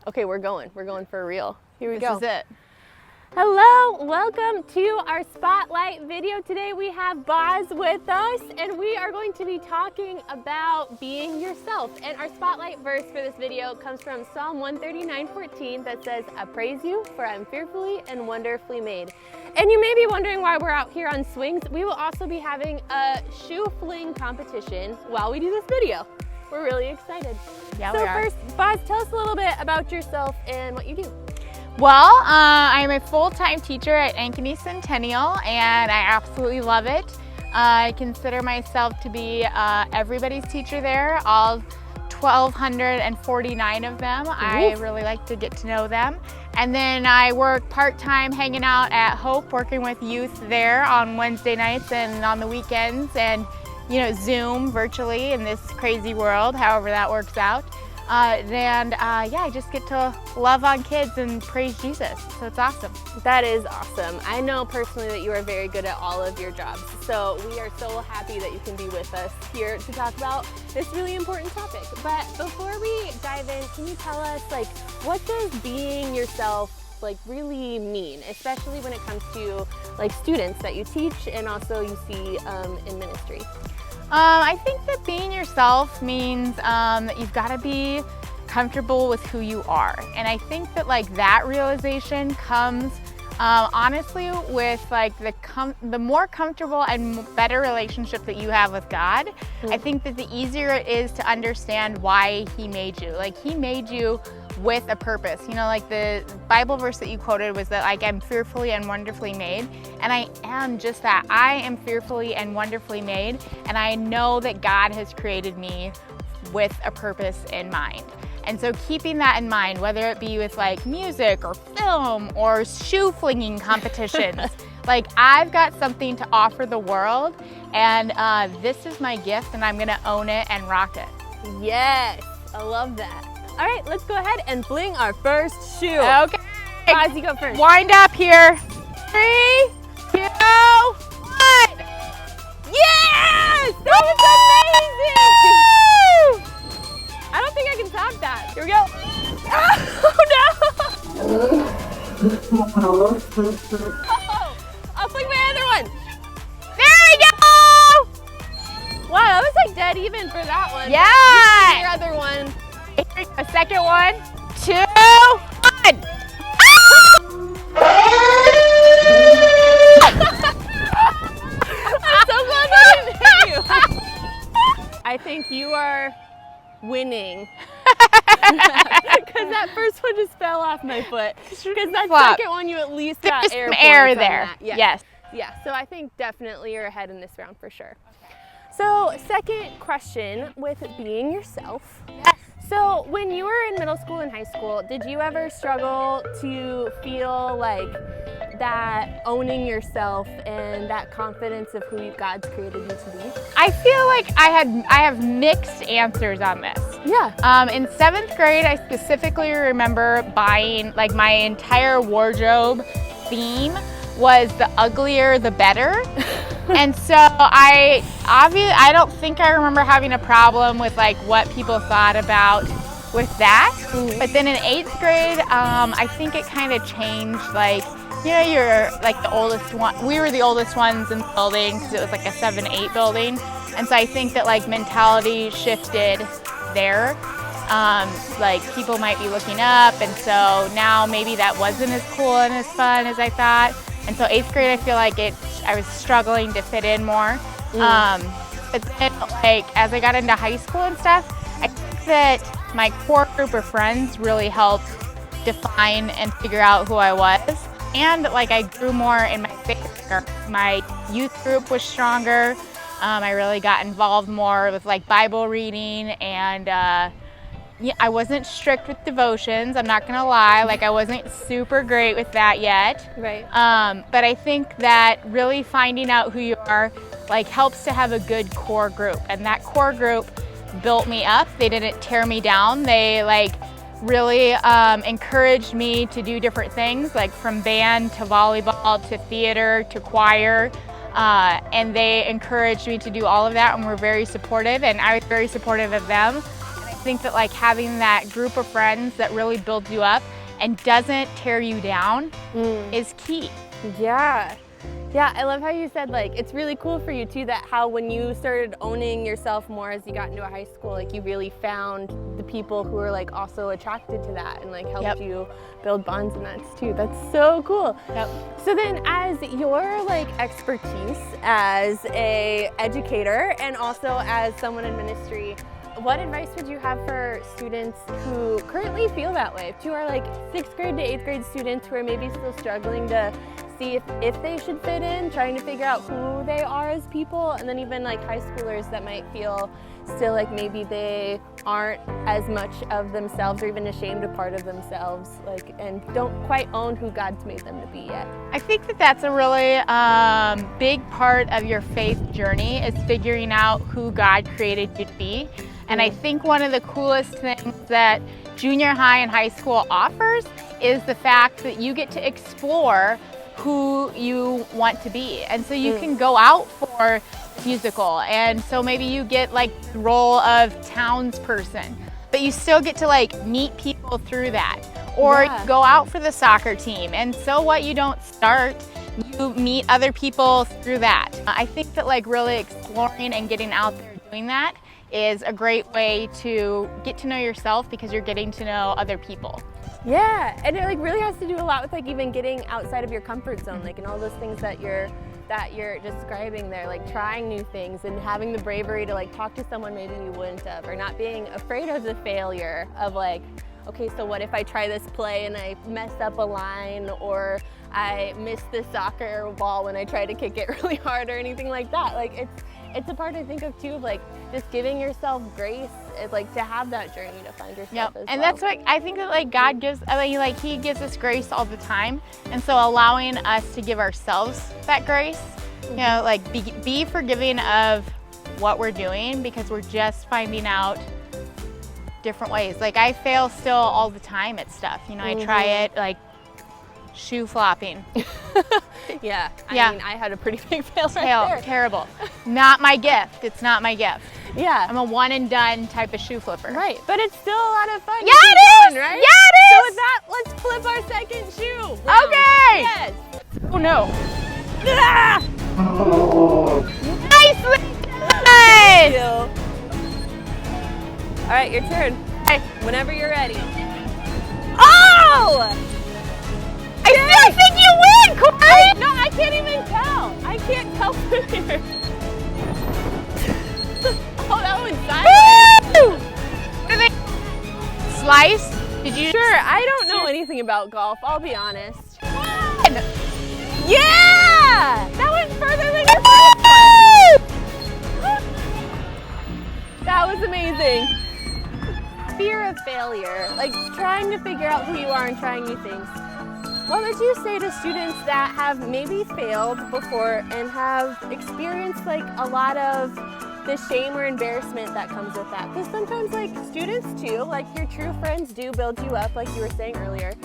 Okay, we're going for real. Here we go. This is it. Hello, welcome to our spotlight video. Today we have Bozz with us and we are going to be talking about being yourself. And our spotlight verse for this video comes from Psalm 139:14 that says, "I praise you, for I'm fearfully and wonderfully made." And you may be wondering why we're out here on swings. We will also be having a shoe fling competition while we do this video. We're really excited. Yeah, so we are. first, Bozz, tell us a little bit about yourself and what you do. Well, I'm a full-time teacher at Ankeny Centennial, and I absolutely love it. I consider myself to be everybody's teacher there, all 1,249 of them. I really like to get to know them. And then I work part-time hanging out at Hope, working with youth there on Wednesday nights and on the weekends, and Zoom virtually in this crazy world, however that works out. Yeah, I just get to love on kids and praise Jesus, so it's awesome. That is awesome. I know personally that you are very good at all of your jobs, so we are so happy that you can be with us here to talk about this really important topic. But before we dive in, can you tell us, what does being yourself really mean, especially when it comes to students that you teach and also you see in ministry? I think that being yourself means that you've got to be comfortable with who you are. And I think that that realization comes honestly with the more comfortable and better relationship that you have with God. I think that the easier it is to understand why He made you. He made you with a purpose. The Bible verse that you quoted was that I'm fearfully and wonderfully made, and I am just that. I am fearfully and wonderfully made, and I know that God has created me with a purpose in mind. And so keeping that in mind, whether it be with music or film or shoe flinging competitions, I've got something to offer the world, and this is my gift, and I'm gonna own it and rock it. Yes, I love that. All right, let's go ahead and fling our first shoe. Okay. Bozz, you go first. Wind up here. 3, 2, 1. Yes! That was amazing! I don't think I can top that. Here we go. Oh, no! I'll fling my other one. There we go! Wow, that was dead even for that one. Yeah! Your other one. A second one, 2, 1. I'm so glad I didn't hit you. I think you are winning. Because that first one just fell off my foot. Because that second one, you at least got There's some air there. Yes. Yeah, so I think definitely you're ahead in this round for sure. So, second question with being yourself. So when you were in middle school and high school, did you ever struggle to feel that owning yourself and that confidence of who God's created you to be? I feel like I have mixed answers on this. Yeah. In 7th grade, I specifically remember buying my entire wardrobe theme was the uglier the better. And so I don't think I remember having a problem with what people thought about with that. But then in 8th grade, I think it kind of changed. You're the oldest one. We were the oldest ones in the building because it was a 7-8 building. And so I think that mentality shifted there. People might be looking up, and so now maybe that wasn't as cool and as fun as I thought. And so 8th grade, I feel I was struggling to fit in more. But then, as I got into high school and stuff, I think that my core group of friends really helped define and figure out who I was. And I grew more in my faith. My youth group was stronger. I really got involved more with Bible reading, and I wasn't strict with devotions, I'm not gonna lie. I wasn't super great with that yet. Right. But I think that really finding out who you are helps to have a good core group, and that core group built me up. They didn't tear me down. They really encouraged me to do different things, from band to volleyball to theater to choir. And they encouraged me to do all of that and were very supportive, and I was very supportive of them. And I think that like having that group of friends that really builds you up and doesn't tear you down is key. Yeah. Yeah, I love how you said like it's really cool for you too that how when you started owning yourself more as you got into high school, like you really found the people who are like also attracted to that and like helped you build bonds, and that's too. That's so cool. So then as your like expertise as a educator and also as someone in ministry, what advice would you have for students who currently feel that way? Who are like 6th grade to 8th grade students who are maybe still struggling to see if they should fit in, trying to figure out who they are as people, and then even like high schoolers that might feel still like maybe they aren't as much of themselves or even ashamed of part of themselves, like, and don't quite own who God's made them to be yet. I think that that's a really big part of your faith journey is figuring out who God created you to be. And I think one of the coolest things that junior high and high school offers is the fact that you get to explore who you want to be. And so you can go out for musical, and so maybe you get like the role of townsperson, but you still get to like meet people through that. Or you go out for the soccer team, and so what, you don't start, you meet other people through that. I think that like really exploring and getting out there doing that is a great way to get to know yourself because you're getting to know other people. Yeah, and it like really has to do a lot with like even getting outside of your comfort zone, like and all those things that you're describing there, like trying new things and having the bravery to like talk to someone maybe you wouldn't have, or not being afraid of the failure of like, okay, so what if I try this play and I mess up a line, or I miss the soccer ball when I try to kick it really hard, or anything like that. Like it's a part I think of too, of like just giving yourself grace, like to have that journey to find yourself as and well. that's what I think that like God gives, like He gives us grace all the time, and so allowing us to give ourselves that grace, you know, like be forgiving of what we're doing because we're just finding out different ways. Like I fail still all the time at stuff, you know, I try it like shoe flopping. I mean, I had a pretty big fail right there. Terrible. Not my gift. It's not my gift. Yeah. I'm a one and done type of shoe flipper. Right. But it's still a lot of fun. Yeah, it is. Right? Yeah, it is. So with that, let's flip our second shoe. Okay. Yes. Oh no. Ah! Nicely Thank you. done. All right, your turn. Okay. Whenever you're ready. Oh! I still think you win, Corrie! No, I can't even tell. I can't tell from here. Oh, that was silent. Slice? Did you? Sure, I don't know anything about golf, I'll be honest. Win. Yeah! That went further than your first one. That was amazing. Fear of failure, like trying to figure out who you are and trying new things. What would you say to students that have maybe failed before and have experienced like a lot of the shame or embarrassment that comes with that? Because sometimes like students too, like your true friends do build you up, like you were saying earlier,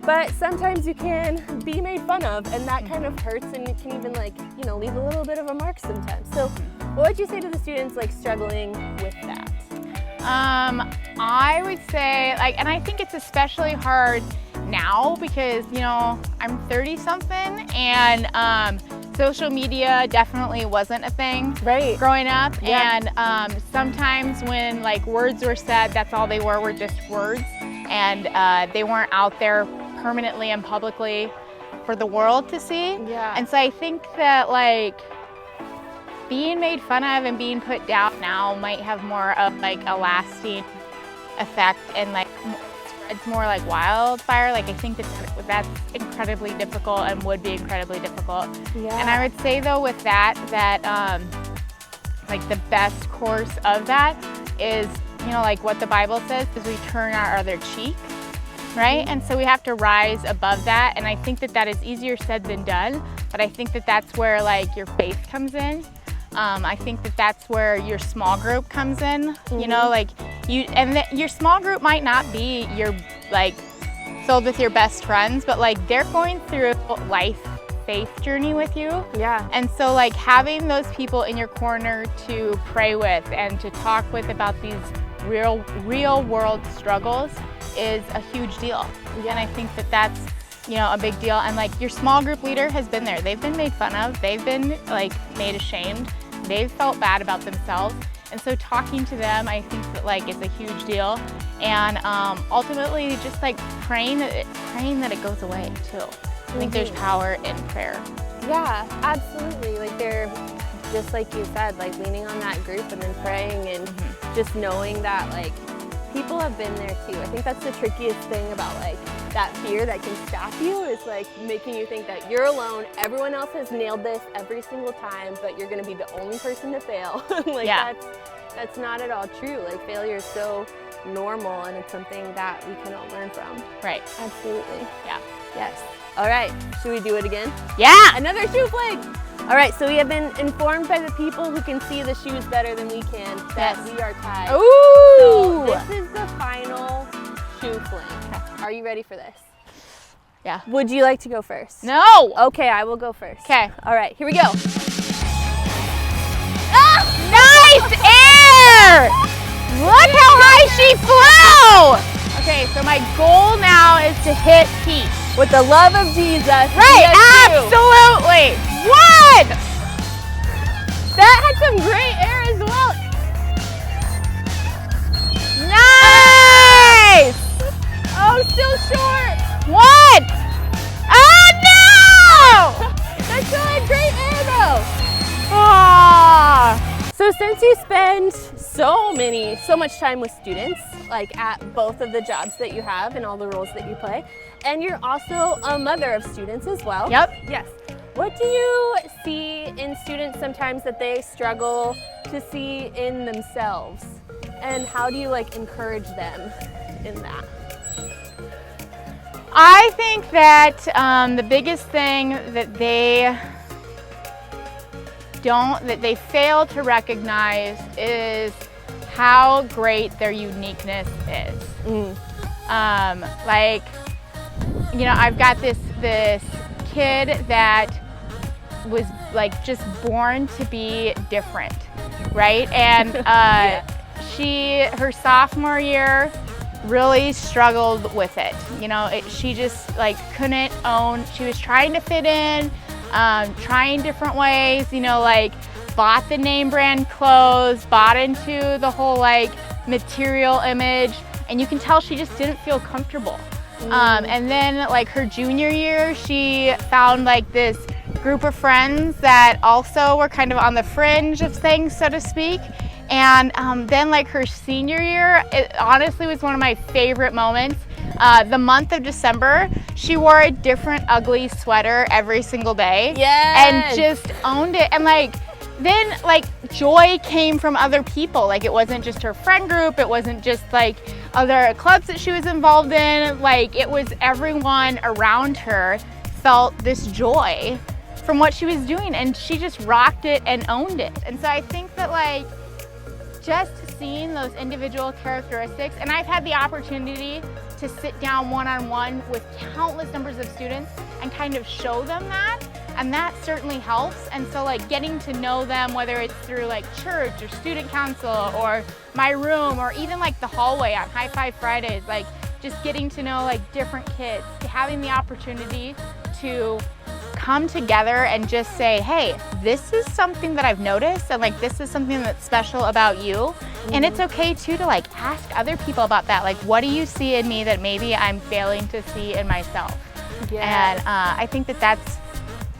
but sometimes you can be made fun of, and that kind of hurts, and it can even like, you know, leave a little bit of a mark sometimes. So what would you say to the students like struggling with that? I would say like, and I think it's especially hard now because, you know, I'm 30 something, and social media definitely wasn't a thing growing up. And sometimes when like words were said, that's all they were just words, and they weren't out there permanently and publicly for the world to see. And so I think that like being made fun of and being put down now might have more of like a lasting effect, and like spreads more like wildfire. Like I think that's incredibly difficult and would be incredibly difficult. And I would say though with that like the best course of that is, you know, like what the Bible says is we turn our other cheek, right? And so we have to rise above that, and I think that that is easier said than done, but I think that that's where like your faith comes in. I think that that's where your small group comes in, you know, like your small group might not be your like filled with your best friends, but like they're going through life faith journey with you. And so like having those people in your corner to pray with and to talk with about these real world struggles is a huge deal. And I think that that's, you know, a big deal. And like your small group leader has been there. They've been made fun of. They've been like made ashamed. They've felt bad about themselves. And so talking to them, I think that like is a huge deal. And ultimately just like praying that it goes away too. I think there's power in prayer. Yeah, absolutely. Like they're just like you said, like leaning on that group and then praying and just knowing that like people have been there too. I think that's the trickiest thing about like that fear that can stop you, is like making you think that you're alone. Everyone else has nailed this every single time, but you're gonna be the only person to fail. Like that's not at all true. Like failure is so normal and it's something that we can all learn from. Right. Absolutely. Yeah. Yes. All right, should we do it again? Yeah. Another shoe fling. All right, so we have been informed by the people who can see the shoes better than we can that we are tied. Ooh. So this is the final shoe fling. Okay. Are you ready for this? Yeah. Would you like to go first? No. Okay, I will go first. Okay. All right, here we go. Ah! Nice air! Look how high she flew! Okay, so my goal now is to hit peach. With the love of Jesus. Right, absolutely. One! That had some great air as well. Nice! Oh, still short. One! Oh no! That still had great air though. Ah. So since you spend so much time with students, like at both of the jobs that you have and all the roles that you play, and you're also a mother of students as well. Yep. Yes. What do you see in students sometimes that they struggle to see in themselves? And how do you like encourage them in that? I think that the biggest thing that they fail to recognize is how great their uniqueness is. Like, you know, I've got this kid that was like just born to be different, right? And her sophomore year really struggled with it. You know, she just like couldn't own, she was trying to fit in, trying different ways, you know, like bought the name brand clothes, bought into the whole like material image, and you can tell she just didn't feel comfortable. And then like her junior year, she found like this group of friends that also were kind of on the fringe of things, so to speak. And then like her senior year, it honestly was one of my favorite moments. The month of December, she wore a different ugly sweater every single day. Yes. And just owned it. And like, then like joy came from other people. Like it wasn't just her friend group, it wasn't just like other clubs that she was involved in. Like it was everyone around her felt this joy from what she was doing, and she just rocked it and owned it. And so I think that like just seeing those individual characteristics, and I've had the opportunity to sit down one-on-one with countless numbers of students and kind of show them that, and that certainly helps. And so like getting to know them, whether it's through like church or student council or my room or even like the hallway on High Five Fridays, like just getting to know like different kids, having the opportunity to come together and just say, hey, this is something that I've noticed, and like this is something that's special about you. And it's okay too to like ask other people about that. Like, what do you see in me that maybe I'm failing to see in myself? And I think that that's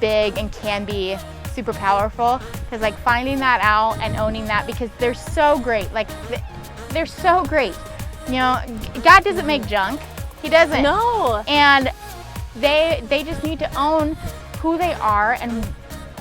big and can be super powerful, because like finding that out and owning that, because they're so great. Like they're so great. You know, God doesn't make junk. He doesn't. No. And they just need to own who they are and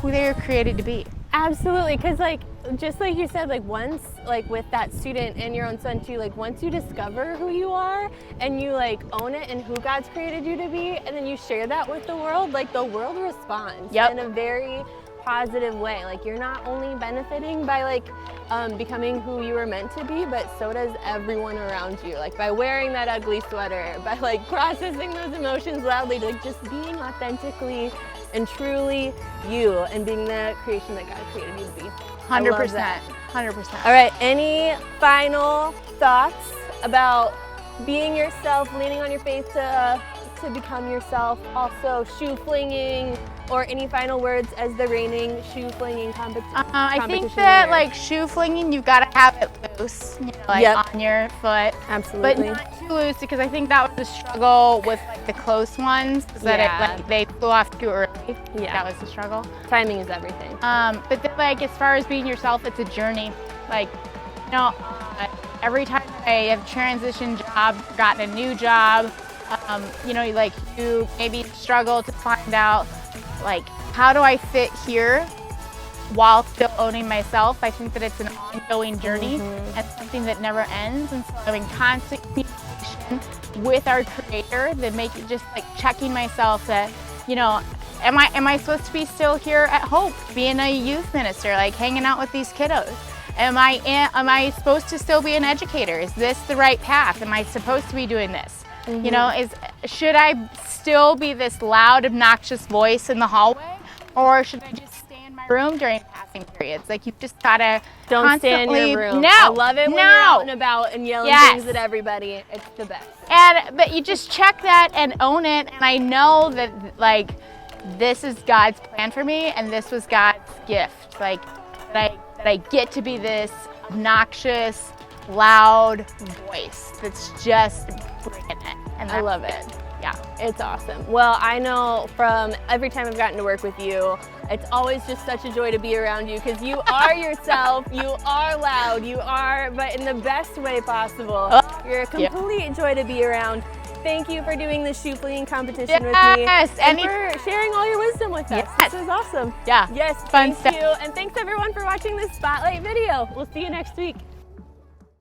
who they are created to be. Absolutely, because like just like you said, like once like with that student and your own son too, like once you discover who you are and you like own it and who God's created you to be, and then you share that with the world, like the world responds in a very positive way. Like you're not only benefiting by like becoming who you were meant to be, but so does everyone around you. Like by wearing that ugly sweater, by like processing those emotions loudly, like just being authentically and truly you and being the creation that God created you to be. 100%. 100%. All right, any final thoughts about being yourself, leaning on your faith to become yourself, also shoe flinging, or any final words as the reigning shoe flinging competition? I think that like shoe flinging, you've got to have it loose, you know, like on your foot. Absolutely. But not too loose, because I think that was the struggle with like the close ones, that it, like, they flew off too early. Yeah. That was the struggle. Timing is everything. But then, like, as far as being yourself, it's a journey. Like, you know, every time I have transitioned jobs, gotten a new job, you know, like you maybe struggle to find out, like, how do I fit here while still owning myself? I think that it's an ongoing journey and something that never ends. And so I'm in constant communication with our creator that make it just like checking myself that, you know, am I supposed to be still here at Hope, being a youth minister, like hanging out with these kiddos? Am I supposed to still be an educator? Is this the right path? Am I supposed to be doing this? You know, should I still be this loud, obnoxious voice in the hallway, or should I just stay in my room during passing periods? Like, you've just gotta Don't stay in your room. No, I love it when you're out and about and yelling things at everybody. It's the best. But you just check that and own it. And I know that, like, this is God's plan for me, and this was God's gift. Like, that I get to be this obnoxious, loud voice that's just bringing it. And I love it. Yeah. It's awesome. Well, I know from every time I've gotten to work with you, it's always just such a joy to be around you, because you are yourself, you are loud, you are, but in the best way possible. You're a complete joy to be around. Thank you for doing this shoe flinging competition with me. Yes, and for sharing all your wisdom with us. This is awesome. Yeah. Yes, Fun thank stuff. you. And thanks everyone for watching this Spotlight video. We'll see you next week.